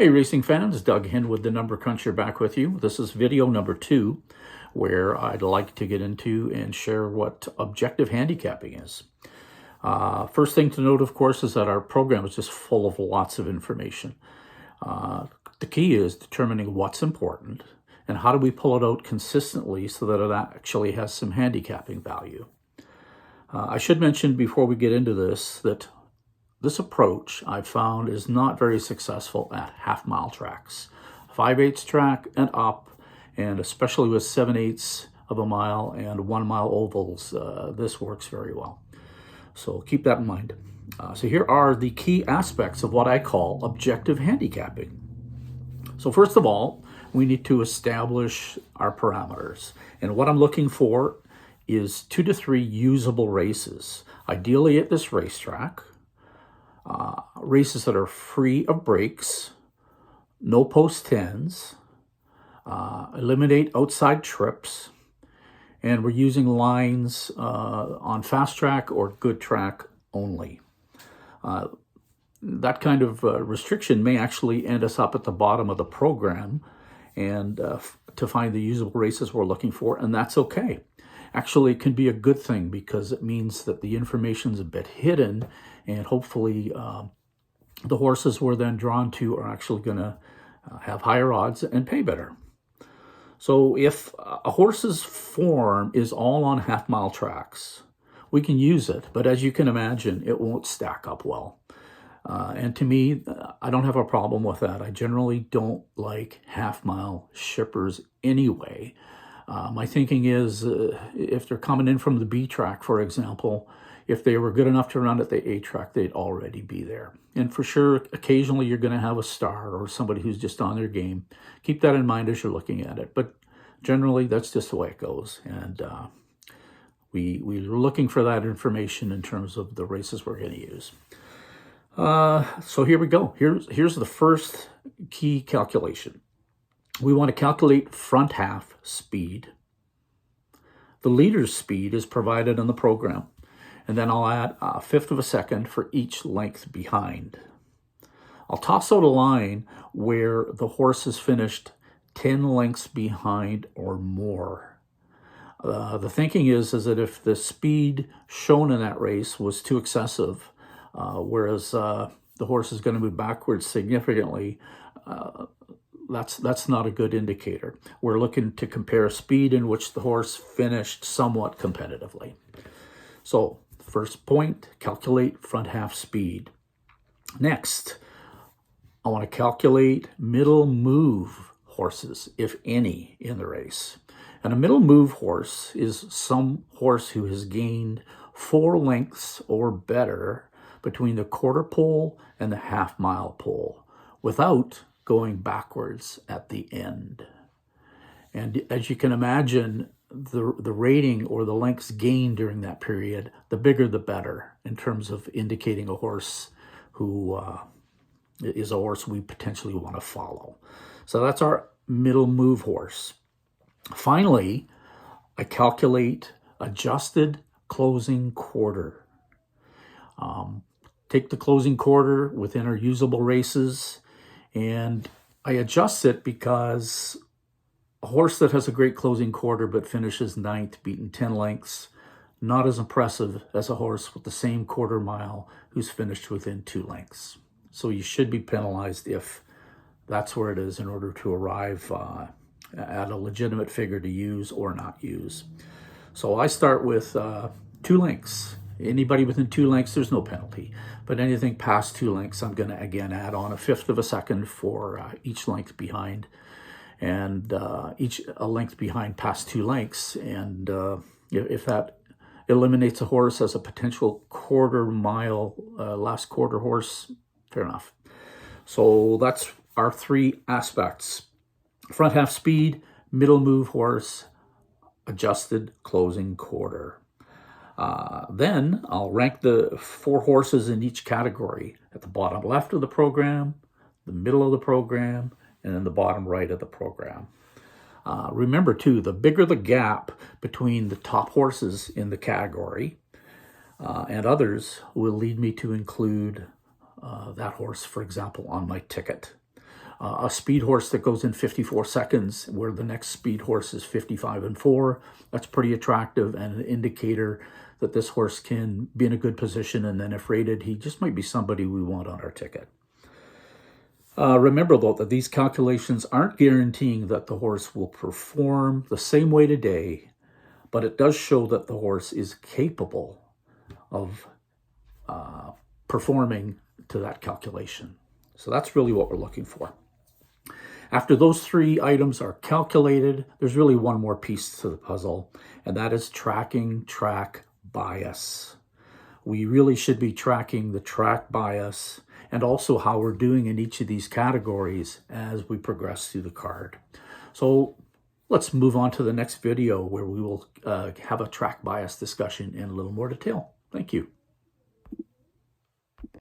Hey racing fans, Doug Hen with the Number Cruncher back with you. This is video number 2 where I'd like to get into and share what objective handicapping is. First thing to note, of course, is that our program is just full of lots of information. The key is determining what's important and how do we pull it out consistently so that it actually has some handicapping value. I should mention before we get into this that this approach I've found is not very successful at half-mile tracks. 5/8 track and up, and especially with 7/8 of a mile and 1 mile ovals, this works very well. So keep that in mind. So here are the key aspects of what I call objective handicapping. So first of all, we need to establish our parameters. And what I'm looking for is 2 to 3 usable races, ideally at this racetrack. Races that are free of breaks, no post 10s, eliminate outside trips, and we're using lines on fast track or good track only. That kind of restriction may actually end us up at the bottom of the program and to find the usable races we're looking for, and that's okay. Actually, it can be a good thing because it means that the information's a bit hidden, and hopefully the horses we're then drawn to are actually going to have higher odds and pay better. So if a horse's form is all on half-mile tracks, we can use it, but as you can imagine, it won't stack up well. And to me, I don't have a problem with that. I generally don't like half-mile shippers anyway. My thinking is if they're coming in from the B track, for example, if they were good enough to run at the A track, they'd already be there. And for sure, occasionally you're going to have a star or somebody who's just on their game. Keep that in mind as you're looking at it. But generally, that's just the way it goes. And we're looking for that information in terms of the races we're going to use. So here we go. Here's the first key calculation. We want to calculate front half speed. The leader's speed is provided in the program, and then I'll add 1/5 of a second for each length behind. I'll toss out a line where the horse is finished 10 lengths behind or more. The thinking is that if the speed shown in that race was too excessive, whereas the horse is going to move backwards significantly, that's not a good indicator. We're looking to compare speed in which the horse finished somewhat competitively. So first point, calculate front half speed. Next, I want to calculate middle move horses, if any, in the race. And a middle move horse is some horse who has gained 4 lengths or better between the quarter pole and the half-mile pole without going backwards at the end. And as you can imagine, the rating or the lengths gained during that period, the bigger the better in terms of indicating a horse who is a horse we potentially want to follow. So that's our middle move horse. Finally, I calculate adjusted closing quarter. Take the closing quarter within our usable races, and I adjust it because a horse that has a great closing quarter but finishes 9th, beaten 10 lengths, not as impressive as a horse with the same quarter mile who's finished within 2 lengths. So you should be penalized if that's where it is in order to arrive at a legitimate figure to use or not use. So I start with 2 lengths. Anybody within 2 lengths, there's no penalty. But anything past 2 lengths, I'm going to, again, add on 1/5 of a second for each length behind. And a length behind past 2 lengths. And if that eliminates a horse as a potential quarter mile, last quarter horse, fair enough. So that's our 3 aspects. Front half speed, middle move horse, adjusted closing quarter. Then I'll rank the 4 horses in each category at the bottom left of the program, the middle of the program, and then the bottom right of the program. Remember, too, the bigger the gap between the top horses in the category and others will lead me to include that horse, for example, on my ticket. A speed horse that goes in 54 seconds, where the next speed horse is 55 and 4, that's pretty attractive and an indicator that this horse can be in a good position, and then if rated, he just might be somebody we want on our ticket. Remember, though, that these calculations aren't guaranteeing that the horse will perform the same way today, but it does show that the horse is capable of performing to that calculation. So that's really what we're looking for. After those 3 items are calculated, there's really one more piece to the puzzle, and that is tracking track bias. We really should be tracking the track bias and also how we're doing in each of these categories as we progress through the card. So let's move on to the next video where we will have a track bias discussion in a little more detail. Thank you.